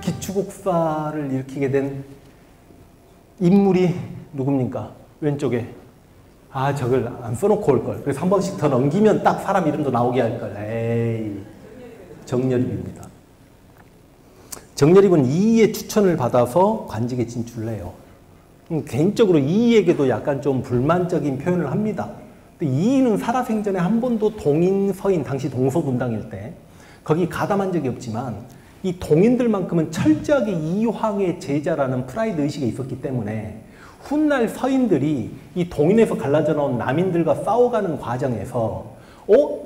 기축옥사를 일으키게 된 인물이 누굽니까? 왼쪽에. 아, 저걸 안 써놓고 올 걸. 그래서 한 번씩 더 넘기면 딱 사람 이름도 나오게 할 걸. 에이, 정여립입니다. 정여립은 이이의 추천을 받아서 관직에 진출을 해요. 개인적으로 이이에게도 약간 좀 불만적인 표현을 합니다. 근데 이이는 살아생전에 한 번도 동인, 서인, 당시 동서분당일 때 거기 가담한 적이 없지만 이 동인들만큼은 철저하게 이황의 제자라는 프라이드 의식이 있었기 때문에 훗날 서인들이 이 동인에서 갈라져 나온 남인들과 싸워가는 과정에서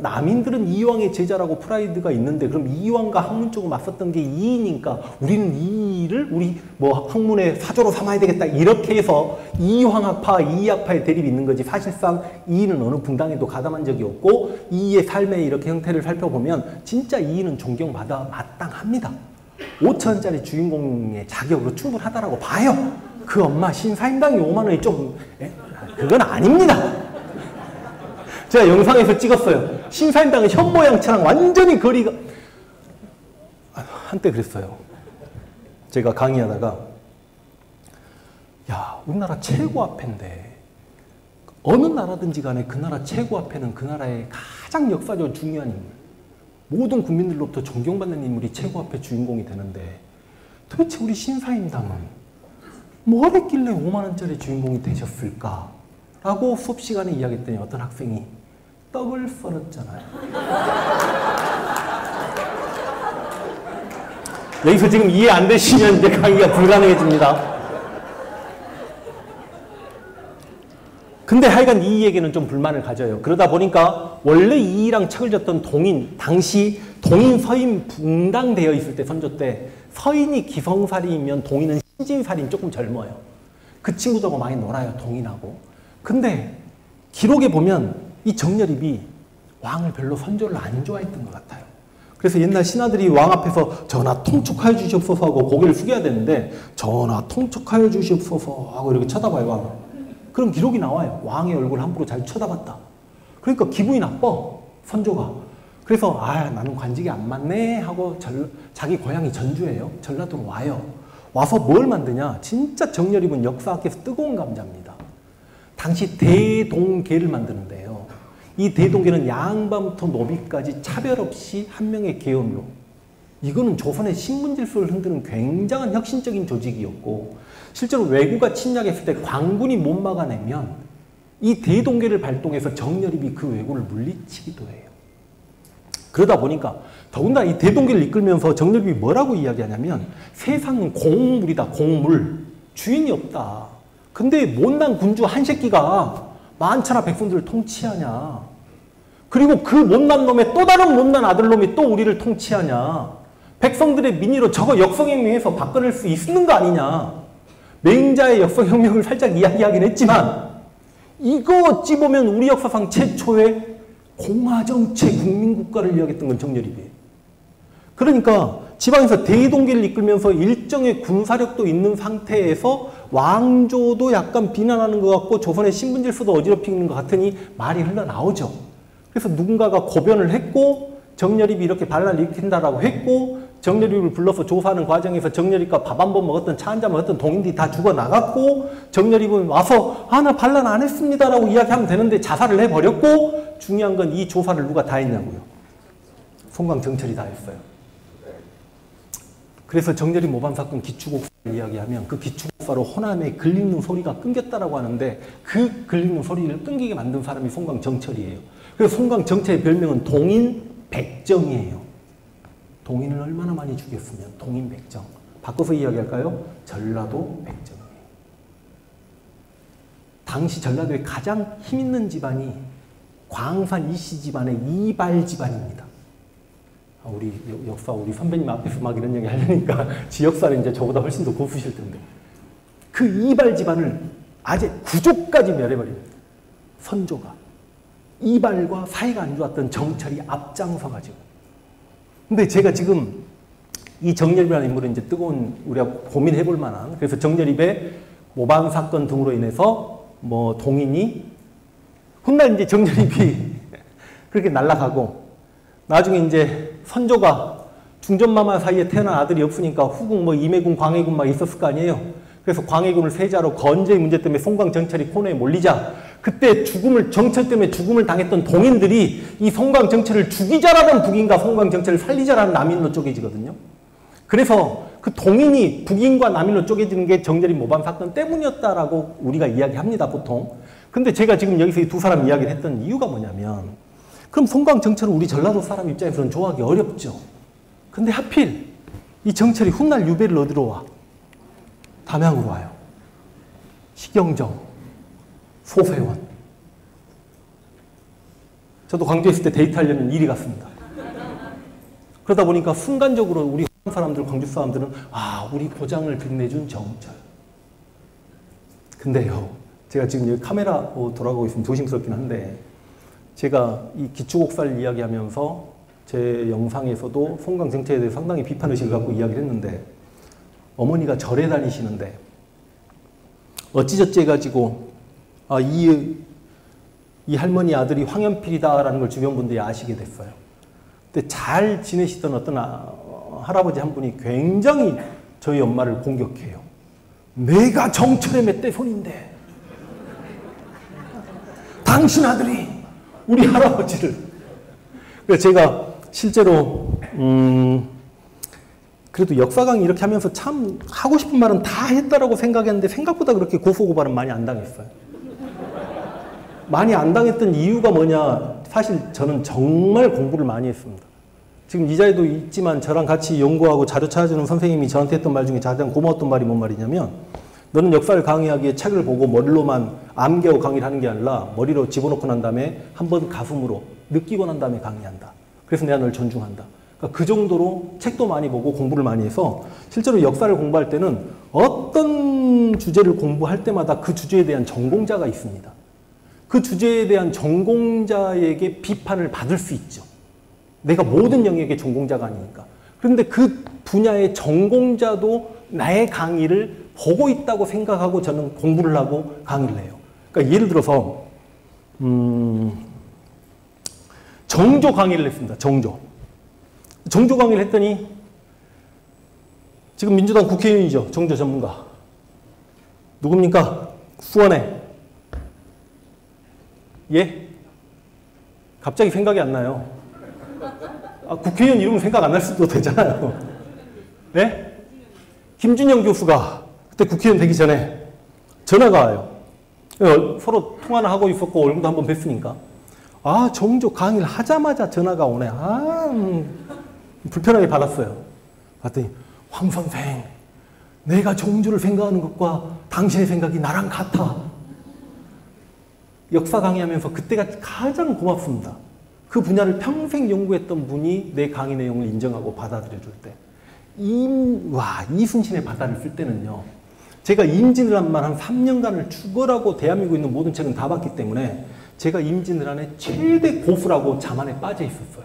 남인들은 이황의 제자라고 프라이드가 있는데 그럼 이황과 학문 쪽으로 맞섰던 게 이이니까 우리는 이이를 우리 뭐 학문의 사조로 삼아야 되겠다 이렇게 해서 이황학파와 이이학파의 대립이 있는 거지 사실상 이이는 어느 분당에도 가담한 적이 없고 이이의 삶의 이렇게 형태를 살펴보면 진짜 이이는 존경받아 마땅합니다. 5천원짜리 주인공의 자격으로 충분하다라고 봐요. 그 엄마 신사임당이 5만 원이 좀 그건 아닙니다. 제가 영상에서 찍었어요. 신사임당의 현모양처랑 완전히 거리가 한때 그랬어요. 제가 강의하다가 야 우리나라 최고 화폐인데 어느 나라든지 간에 그 나라 최고 화폐는 그 나라의 가장 역사적으로 중요한 인물 모든 국민들로부터 존경받는 인물이 최고 화폐 주인공이 되는데 도대체 우리 신사임당은 뭘 했길래 5만 원짜리 주인공이 되셨을까? 라고 수업 시간에 이야기했더니 어떤 학생이 떡을 썰었잖아요. 여기서 지금 이해 안 되시면 이제 강의가 불가능해집니다. 근데 하여간 이이에게는 좀 불만을 가져요. 그러다 보니까 원래 이이랑 책을 졌던 동인, 당시 동인 서인 분당되어 있을 때 선조 때 서인이 기성살이면 동인은 신진살인 조금 젊어요. 그 친구들하고 많이 놀아요. 동인하고. 근데 기록에 보면 이 정여립이 왕을 별로 선조를 안 좋아했던 것 같아요. 그래서 옛날 신하들이 왕 앞에서 전하 통촉하여 주시옵소서 하고 고개를 숙여야 되는데 전하 통촉하여 주시옵소서 하고 이렇게 쳐다봐요. 왕을. 그럼 기록이 나와요. 왕의 얼굴 함부로 잘 쳐다봤다. 그러니까 기분이 나빠. 선조가. 그래서 나는 관직이 안 맞네 하고 자기 고향이 전주예요. 전라도로 와요. 와서 뭘 만드냐. 진짜 정여립은 역사학에서 뜨거운 감자입니다. 당시 대동계를 만드는데요. 이 대동계는 양반부터 노비까지 차별 없이 한 명의 계엄으로 이거는 조선의 신분 질서를 흔드는 굉장한 혁신적인 조직이었고 실제로 왜구가 침략했을 때 광군이 못 막아내면 이 대동계를 발동해서 정여립이 그 왜구를 물리치기도 해요. 그러다 보니까 더군다나 이 대동계를 이끌면서 정여립이 뭐라고 이야기하냐면 세상은 공물이다. 공물. 주인이 없다. 근데 못난 군주 한 새끼가 만천하 백성들을 통치하냐. 그리고 그 못난 놈의 또 다른 못난 아들놈이 또 우리를 통치하냐. 백성들의 민의로 저거 역성혁명에서 바꿔낼 수 있는 거 아니냐. 맹자의 역성혁명을 살짝 이야기하긴 했지만 이거 어찌 보면 우리 역사상 최초의 공화정체 국민국가를 이야기했던 건 정여립이에요. 그러니까 지방에서 대동계를 이끌면서 일정의 군사력도 있는 상태에서 왕조도 약간 비난하는 것 같고 조선의 신분질서도 어지럽히는 것 같으니 말이 흘러나오죠. 그래서 누군가가 고변을 했고 정여립이 이렇게 반란을 일으킨다라고 했고 정여립을 불러서 조사하는 과정에서 정여립과 밥 한 번 먹었던 차 한 잔 먹었던 동인들이 다 죽어나갔고 정여립은 와서 나 반란 안 했습니다라고 이야기하면 되는데 자살을 해버렸고 중요한 건 이 조사를 누가 다 했냐고요. 송광정철이 다 했어요. 그래서 정여립 모방 사건 기축옥사를 이야기하면 그 기축옥사로 호남에 글리는 소리가 끊겼다라고 하는데 그 글리는 소리를 끊기게 만든 사람이 송광정철이에요. 그래서 송광정철의 별명은 동인백정이에요. 동인을 얼마나 많이 죽였으면 동인백정. 바꿔서 이야기할까요? 전라도 백정이에요. 당시 전라도의 가장 힘있는 집안이 광산 이씨 집안의 이발 집안입니다. 우리 역사 우리 선배님 앞에서 막 이런 얘기 하려니까 지 역사는 이제 저보다 훨씬 더 고수실 텐데 그 이발 집안을 아재 구족까지 멸해버립니다. 선조가 이발과 사이가 안 좋았던 정철이 앞장서가지고. 근데 제가 지금 이 정여립이라는 인물은 이제 뜨거운 우리가 고민해볼 만한 그래서 정여립의 모방 사건 등으로 인해서 뭐 동인이 훗날 이제 정여립이 그렇게 날아가고 나중에 이제 선조가 중전마마 사이에 태어난 아들이 없으니까 후궁 뭐 임해군, 광해군 막 있었을 거 아니에요. 그래서 광해군을 세자로 건재의 문제 때문에 송광정철이 코너에 몰리자 그때 정철 때문에 죽음을 당했던 동인들이 이 송광정철을 죽이자라는 북인과 송광정철을 살리자라는 남인으로 쪼개지거든요. 그래서 그 동인이 북인과 남인으로 쪼개지는 게 정재림 모방 사건 때문이었다라고 우리가 이야기합니다, 보통. 근데 제가 지금 여기서 이 두 사람 이야기를 했던 이유가 뭐냐면 그럼 송광정철은 우리 전라도 사람 입장에서는 좋아하기 어렵죠. 근데 하필 이 정철이 훗날 유배를 어디로 와? 담양으로 와요. 시경정, 소세원. 저도 광주에 있을 때 데이트하려면 이리 갔습니다. 그러다 보니까 순간적으로 우리 사람들, 광주 사람들은 아, 우리 고장을 빛내준 정철. 근데요, 제가 지금 여기 카메라 돌아가고 있으면 조심스럽긴 한데 제가 이 기초곡사를 이야기하면서 제 영상에서도 송광정철에 대해 상당히 비판의식을 갖고 이야기를 했는데 어머니가 절에 다니시는데 어찌저찌 해가지고 아, 이 할머니 아들이 황연필이다라는 걸 주변 분들이 아시게 됐어요. 근데 잘 지내시던 어떤 할아버지 한 분이 굉장히 저희 엄마를 공격해요. 내가 정철의 멧돼손인데 당신 아들이 우리 할아버지를. 그래서 제가 실제로 그래도 역사 강의 이렇게 하면서 참 하고 싶은 말은 다 했다라고 생각했는데 생각보다 그렇게 고소고발은 많이 안 당했어요. 많이 안 당했던 이유가 뭐냐, 사실 저는 정말 공부를 많이 했습니다. 지금 이 자리도 있지만 저랑 같이 연구하고 자료 찾아주는 선생님이 저한테 했던 말 중에 가장 고마웠던 말이 뭔 말이냐면 너는 역사를 강의하기에 책을 보고 머리로만 암기하고 강의를 하는 게 아니라 머리로 집어넣고 난 다음에 한번 가슴으로 느끼고 난 다음에 강의한다. 그래서 내가 널 존중한다. 그러니까 그 정도로 책도 많이 보고 공부를 많이 해서 실제로 역사를 공부할 때는 어떤 주제를 공부할 때마다 그 주제에 대한 전공자가 있습니다. 그 주제에 대한 전공자에게 비판을 받을 수 있죠. 내가 모든 영역의 전공자가 아니니까. 그런데 그 분야의 전공자도 나의 강의를 보고 있다고 생각하고 저는 공부를 하고 강의를 해요. 그러니까 예를 들어서 정조 강의를 했습니다. 정조 강의를 했더니 지금 민주당 국회의원이죠. 정조 전문가. 누굽니까? 수원에. 예? 갑자기 생각이 안 나요. 아, 국회의원 이름은 생각 안 날 수도 되잖아요. 네? 김준영 교수가 그때 국회의원 되기 전에 전화가 와요. 서로 통화를 하고 있었고 얼굴도 한번 뵀으니까. 아, 정조 강의를 하자마자 전화가 오네. 불편하게 받았어요. 봤더니 황 선생, 내가 정조를 생각하는 것과 당신의 생각이 나랑 같아. 역사 강의하면서 그때가 가장 고맙습니다. 그 분야를 평생 연구했던 분이 내 강의 내용을 인정하고 받아들여 줄 때. 이순신의 바다를 쓸 때는요. 제가 임진왜란만 한 3년간을 죽어라고 대한민국에 있는 모든 책은 다 봤기 때문에 제가 임진왜란의 최대 고수라고 자만에 빠져 있었어요.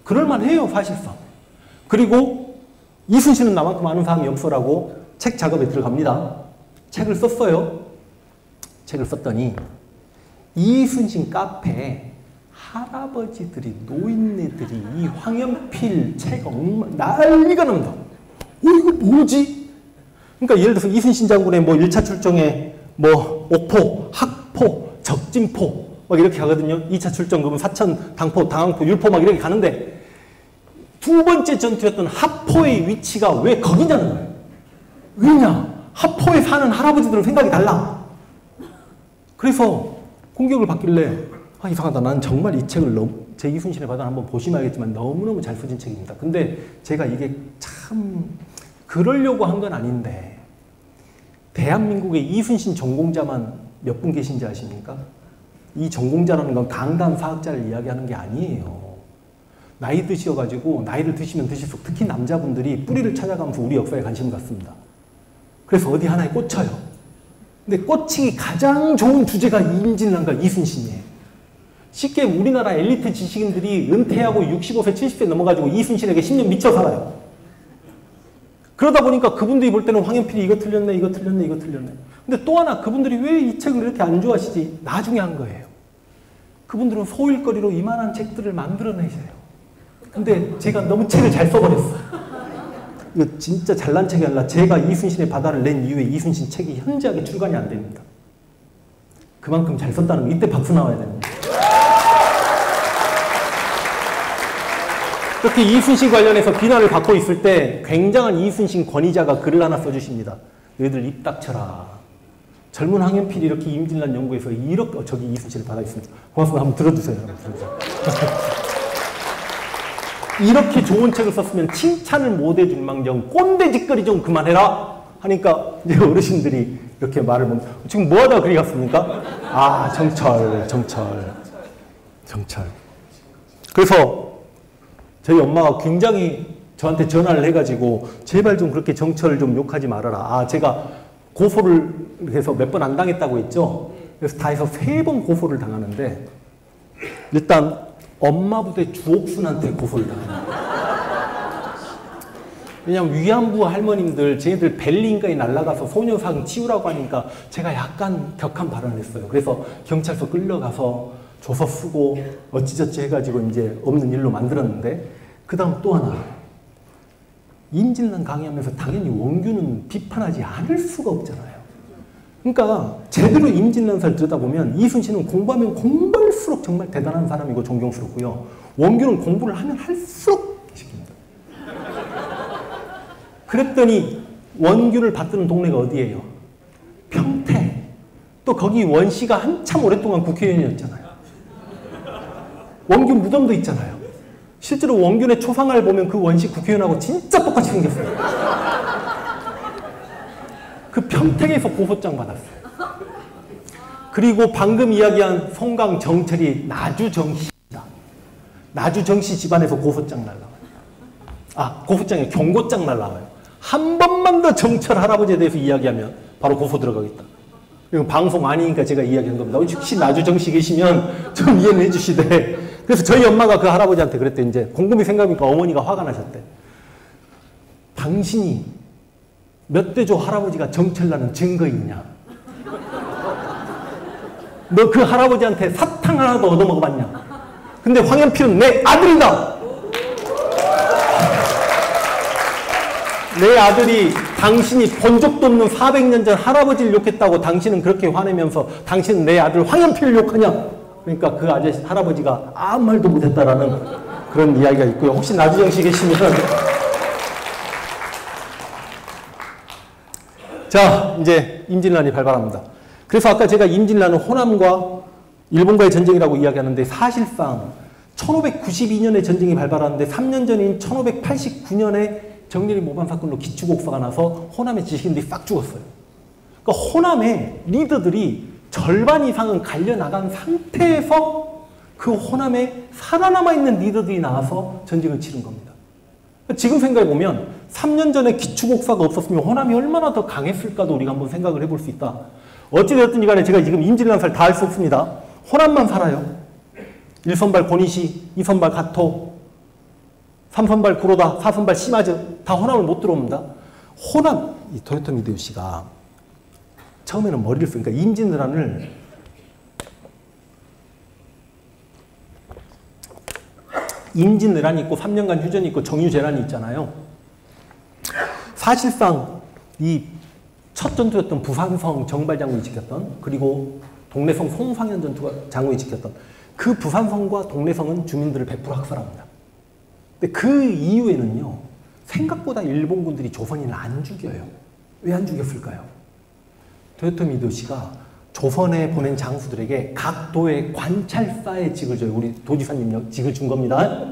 그럴만해요, 사실상. 그리고 이순신은 나만큼 아는 사람이 없어라고 책 작업에 들어갑니다. 책을 썼어요. 책을 썼더니 이순신 카페에 할아버지들이, 노인네들이 이 황연필 책 난리가 납니다. 이거 뭐지? 그러니까 예를 들어서 이순신 장군의 뭐 1차 출정에 뭐 옥포, 학포, 적진포 막 이렇게 가거든요. 2차 출정 그러면 사천, 당포, 당항포, 율포 막 이렇게 가는데 두 번째 전투였던 하포의 위치가 왜 거기냐는 거예요. 왜냐? 하포에 사는 할아버지들은 생각이 달라. 그래서 공격을 받길래 이상하다. 나는 정말 이 책을 제 이순신의 바다를 한번 보시면 알겠지만 너무너무 잘 써진 책입니다. 근데 제가 이게 참 그러려고 한 건 아닌데 대한민국에 이순신 전공자만 몇 분 계신지 아십니까? 이 전공자라는 건 강단 사학자를 이야기하는 게 아니에요. 나이 드셔가지고 나이를 드시면 드실수록 특히 남자분들이 뿌리를 찾아가면서 우리 역사에 관심을 갖습니다. 그래서 어디 하나에 꽂혀요. 근데 꽂히기 가장 좋은 주제가 임진왜란과 이순신이에요. 쉽게 우리나라 엘리트 지식인들이 은퇴하고 65세, 70세 넘어가지고 이순신에게 10년 미쳐 살아요. 그러다 보니까 그분들이 볼 때는 황연필이 이거 틀렸네, 이거 틀렸네, 이거 틀렸네. 근데 또 하나 그분들이 왜 이 책을 이렇게 안 좋아하시지? 나중에 한 거예요. 그분들은 소일거리로 이만한 책들을 만들어내세요. 근데 제가 너무 책을 잘 써버렸어요. 이거 진짜 잘난 척이 아니라 제가 이순신의 바다를 낸 이후에 이순신 책이 현저하게 출간이 안 됩니다. 그만큼 잘 썼다는 거, 이때 박수 나와야 됩니다. 이렇게 이순신 관련해서 비난을 받고 있을 때 굉장한 이순신 권위자가 글을 하나 써주십니다. 너희들 입 닥쳐라. 젊은 황현필이 이렇게 임진란 연구에서 이렇게, 저기 이순신을 받아 있습니다. 고맙습니다. 한번 들어주세요. 이렇게 좋은 책을 썼으면 칭찬을 못 해줄 망정 꼰대 짓거리 좀 그만해라 하니까 이제 어르신들이 이렇게 말을 못, 지금 뭐 하다가 그리 갔습니까? 아, 정철. 그래서 저희 엄마가 굉장히 저한테 전화를 해가지고 제발 좀 그렇게 정철을 좀 욕하지 말아라. 아, 제가 고소를 해서 몇 번 안 당했다고 했죠? 그래서 다 해서 3번 고소를 당하는데 일단 엄마 부대 주옥순한테 고소를 당합니다. 왜냐면 위안부 할머님들 쟤네들 벨링가에 날아가서 소녀상 치우라고 하니까 제가 약간 격한 발언을 했어요. 그래서 경찰서 끌려가서 조서 쓰고 어찌저찌 해가지고 이제 없는 일로 만들었는데 그 다음 또 하나 임진란 강의하면서 당연히 원규는 비판하지 않을 수가 없잖아요. 그러니까 제대로 임진란사를 들여다보면 이순신은 공부하면 공부할수록 정말 대단한 사람이고 존경스럽고요. 원규는 공부를 하면 할수록 시킵니다. 그랬더니 원규를 받드는 동네가 어디예요? 평택. 또 거기 원씨가 한참 오랫동안 국회의원이었잖아요. 원규 무덤도 있잖아요. 실제로 원균의 초상화를 보면 그 원씨 국회의원하고 진짜 똑같이 생겼어요. 그 평택에서 고소장 받았어요. 그리고 방금 이야기한 송강 정철이 나주 정씨입니다. 나주 정씨 집안에서 고소장 날라와요. 아, 고소장에 경고장 날라와요. 한 번만 더 정철 할아버지에 대해서 이야기하면 바로 고소 들어가겠다. 이거 방송 아니니까 제가 이야기한 겁니다. 혹시 나주 정씨 계시면 좀 이해는 해주시되. 그래서 저희 엄마가 그 할아버지한테 그랬대. 이제 곰곰이 생각해보니까 어머니가 화가 나셨대. 당신이 몇 대조 할아버지가 정철나는 증거 있냐? 너 그 할아버지한테 사탕 하나도 얻어먹어봤냐? 근데 황현필은 내 아들이다! 내 아들이 당신이 본 적도 없는 400년 전 할아버지를 욕했다고 당신은 그렇게 화내면서 당신은 내 아들 황현필을 욕하냐? 그러니까 그 아저씨, 할아버지가 아무 말도 못했다라는 그런 이야기가 있고요. 혹시 나주정 씨 계시면 자, 이제 임진란이 발발합니다. 그래서 아까 제가 임진란은 호남과 일본과의 전쟁이라고 이야기하는데 사실상 1592년에 전쟁이 발발하는데 3년 전인 1589년에 정렬이 모반 사건으로 기축옥사가 나서 호남의 지식인들이 싹 죽었어요. 그러니까 호남의 리더들이 절반 이상은 갈려나간 상태에서 그 호남에 살아남아 있는 리더들이 나와서 전쟁을 치른 겁니다. 지금 생각해보면 3년 전에 기축옥사가 없었으면 호남이 얼마나 더 강했을까도 우리가 한번 생각을 해볼 수 있다. 어찌되었든지 간에 제가 지금 임진란사를 다 할 수 없습니다. 호남만 살아요. 1선발 고니시, 2선발 가토, 3선발 구로다, 4선발 시마즈 다 호남을 못 들어옵니다. 호남, 이 도요토미 히데요시가 처음에는 머리를 쓰니까 임진왜란을 임진왜란이 있고 3년간 휴전이 있고 정유재란이 있잖아요. 사실상 이 첫 전투였던 부산성 정발장군이 지켰던 그리고 동래성 송상현 전투가 장군이 지켰던 그 부산성과 동래성은 주민들을 100% 학살합니다. 근데 그 이후에는요. 생각보다 일본군들이 조선인을 안 죽여요. 왜 안 죽였을까요? 도요토미 히데요시가 조선에 보낸 장수들에게 각 도의 관찰사의 직을 줘요. 우리 도지사님 직을 준 겁니다.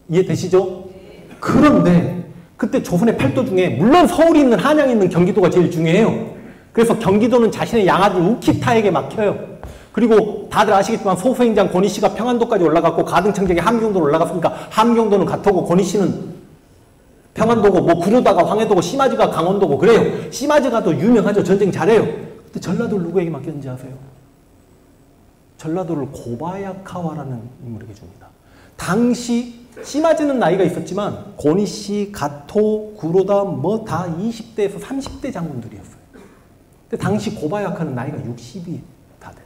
이해되시죠? 그런데 그때 조선의 8도 중에 물론 서울이 있는 한양이 있는 경기도가 제일 중요해요. 그래서 경기도는 자신의 양아들 우키타에게 맡겨요. 그리고 다들 아시겠지만 소수행장 권희씨가 평안도까지 올라갔고 가등청정이 함경도로 올라갔으니까 함경도는 가토고 권희씨는 평안도고 뭐 구로다가 황해도고 시마즈가 강원도고 그래요. 시마즈가 더 유명하죠. 전쟁 잘해요. 근데 전라도를 누구에게 맡겼는지 아세요? 전라도를 고바야카와라는 인물에게 줍니다. 당시 시마즈는 나이가 있었지만 고니씨, 가토, 구로다 뭐 다 20대에서 30대 장군들이었어요. 근데 당시 고바야카는 나이가 60이 다 돼.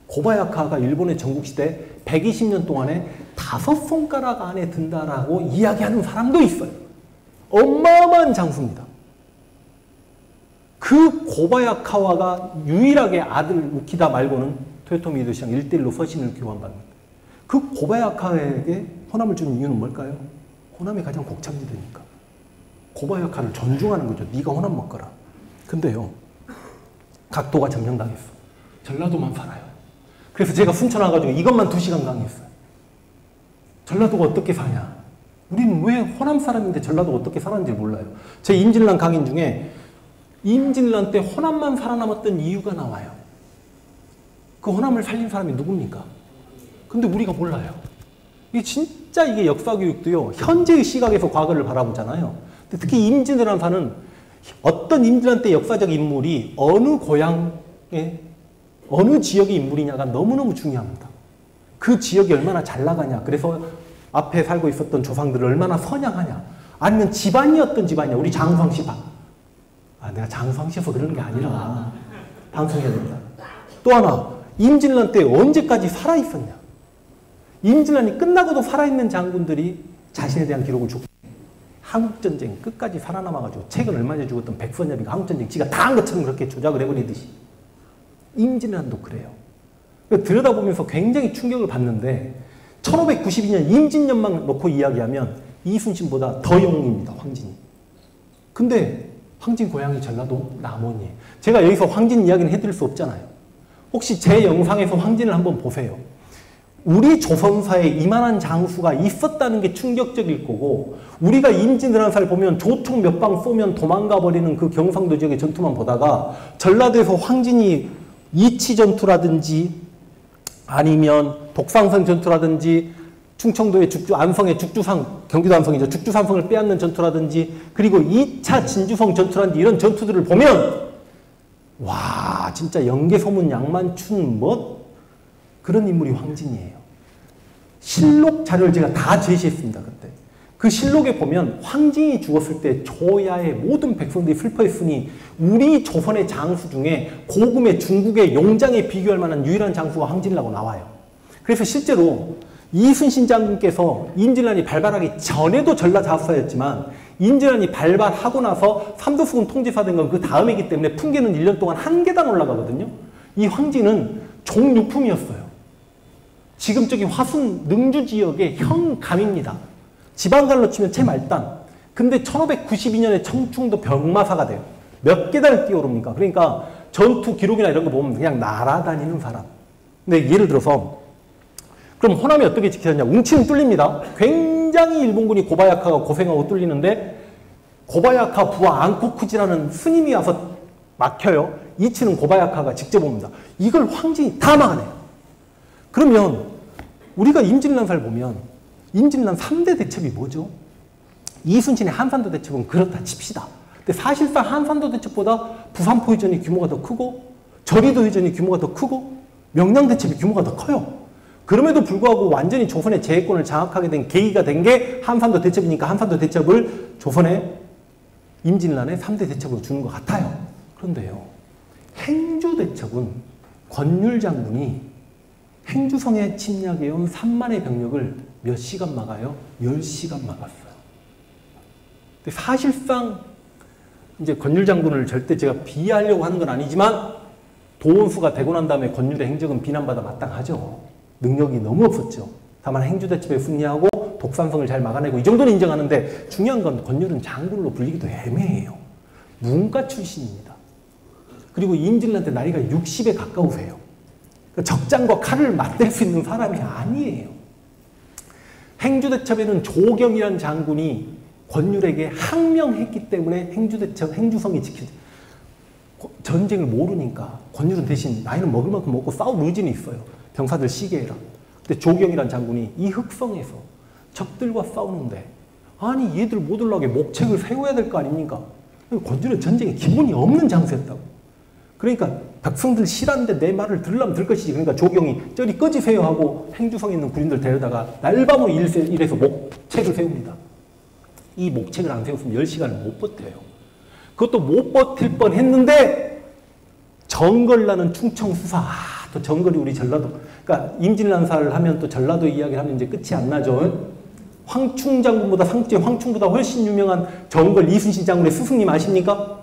고바야카가 일본의 전국시대 120년 동안에 5손가락 안에 든다라고 이야기하는 사람도 있어요. 어마어마한 장수입니다. 그 고바야카와가 유일하게 아들 우키다 말고는 토요토미 히데요시랑 1대1로 서신을 교환받는. 그 고바야카에게 호남을 주는 이유는 뭘까요? 호남이 가장 곡창지대니까. 고바야카를 존중하는 거죠. 네가 호남 먹거라. 근데요, 각도가 점령당했어. 전라도만 살아요. 그래서 제가 순천 와가지고 이것만 2시간 강의했어요. 전라도가 어떻게 사냐? 우리는 왜 호남 사람인데 전라도가 어떻게 살았는지 몰라요. 제 임진란 강인 중에 임진란 때 호남만 살아남았던 이유가 나와요. 그 호남을 살린 사람이 누굽니까? 근데 우리가 몰라요. 이게 진짜 이게 역사교육도요, 현재의 시각에서 과거를 바라보잖아요. 근데 특히 임진왜란사는 어떤 임진란 때 역사적 인물이 어느 고향의 어느 지역의 인물이냐가 너무너무 중요합니다. 그 지역이 얼마나 잘 나가냐, 그래서 앞에 살고 있었던 조상들을 얼마나 선양하냐, 아니면 집안이 어떤 집안이냐. 우리 장성씨 봐. 내가 장성씨여서 그러는 게 아니라 방송해야 됩니다. 또 하나, 임진란 때 언제까지 살아있었냐. 임진란이 끝나고도 살아있는 장군들이 자신에 대한 기록을 줬고, 한국전쟁 끝까지 살아남아가지고 책을 얼마 전에 죽었던 백선엽이가 한국전쟁 지가 다 한 것처럼 그렇게 조작을 해버리듯이 임진란도 그래요. 들여다보면서 굉장히 충격을 받는데 1592년 임진년만 놓고 이야기하면 이순신보다 더 영웅입니다. 황진이. 근데 황진 고향이 전라도 남원이에요. 제가 여기서 황진 이야기는 해드릴 수 없잖아요. 혹시 제 영상에서 황진을 한번 보세요. 우리 조선사에 이만한 장수가 있었다는 게 충격적일 거고, 우리가 임진왜란사를 보면 조총 몇 방 쏘면 도망가 버리는 그 경상도 지역의 전투만 보다가 전라도에서 황진이 이치 전투라든지 아니면 독상선 전투라든지 충청도의 안성의 죽주상, 경기도 안성이죠. 죽주산성을 빼앗는 전투라든지, 그리고 2차 진주성 전투라든지 이런 전투들을 보면 와, 진짜 영계소문 양만춘 그런 인물이 황진이에요. 실록 자료를 제가 다 제시했습니다. 그때. 그 실록에 보면 황진이 죽었을 때 조야의 모든 백성들이 슬퍼했으니 우리 조선의 장수 중에 고금의 중국의 용장에 비교할 만한 유일한 장수가 황진이라고 나와요. 그래서 실제로 이순신 장군께서 임진란이 발발하기 전에도 전라자수사였지만 임진란이 발발하고 나서 삼도수군 통지사 된 건 그 다음이기 때문에 풍계는 1년 동안 한 계단 올라가거든요. 이 황진은 종육품이었어요. 지금 저기 화순 능주 지역의 현감입니다. 지방갈로 치면 최말단. 근데 1592년에 청충도 병마사가 돼요. 몇 계단을 뛰어오릅니까? 그러니까 전투 기록이나 이런 거 보면 그냥 날아다니는 사람. 근데 예를 들어서 그럼 호남이 어떻게 지켜졌냐? 웅치는 뚫립니다. 굉장히 일본군이 고바야카가 고생하고 뚫리는데 고바야카 부하 안코쿠지라는 스님이 와서 막혀요. 이치는 고바야카가 직접 옵니다. 이걸 황진이 다 막아내요. 그러면 우리가 임진란사를 보면 임진란 3대 대첩이 뭐죠? 이순신의 한산도 대첩은 그렇다 칩시다. 근데 사실상 한산도 대첩보다 부산포 회전이 규모가 더 크고 저리도 회전이 규모가 더 크고 명량 대첩이 규모가 더 커요. 그럼에도 불구하고 완전히 조선의 제해권을 장악하게 된 계기가 된 게 한산도 대첩이니까 한산도 대첩을 조선의 임진란의 3대 대첩으로 주는 것 같아요. 그런데요, 행주 대첩은 권율 장군이 행주성에 침략해온 3만의 병력을 몇 시간 막아요? 10시간 막았어요. 근데 사실상 이제 권율 장군을 절대 제가 비하하려고 하는 건 아니지만 도원수가 되고 난 다음에 권율의 행적은 비난받아 마땅하죠. 능력이 너무 없었죠. 다만 행주대첩에 승리하고 독산성을 잘 막아내고 이 정도는 인정하는데 중요한 건 권율은 장군으로 불리기도 애매해요. 문과 출신입니다. 그리고 임진란 때 나이가 60에 가까우세요. 적장과 칼을 맞댈 수 있는 사람이 아니에요. 행주대첩에는 조경이라는 장군이 권율에게 항명했기 때문에 행주성이 지켜져. 전쟁을 모르니까 권율은 대신 나이는 먹을 만큼 먹고 싸울 의지는 있어요. 병사들 쉬게 해라. 근데 조경이라는 장군이 이 흑성에서 적들과 싸우는데 아니 얘들 못 올라오게 목책을 세워야 될 거 아닙니까? 권율은 전쟁에 기본이 없는 장수였다고. 그러니까 백성들 싫었는데 내 말을 들으려면 들 것이지. 그러니까 조경이 저리 꺼지세요 하고 행주성에 있는 군인들 데려다가 날밤으로 일해서 목책을 세웁니다. 이 목책을 안 세웠으면 10시간을 못 버텨요. 그것도 못 버틸 뻔했는데 정걸라는 충청수사, 또 정걸이 우리 전라도, 그러니까 임진란사를 하면 또 전라도 이야기를 하면 이제 끝이 안 나죠. 황충 장군보다 삼국지 황충보다 훨씬 유명한 정걸 이순신 장군의 스승님 아십니까?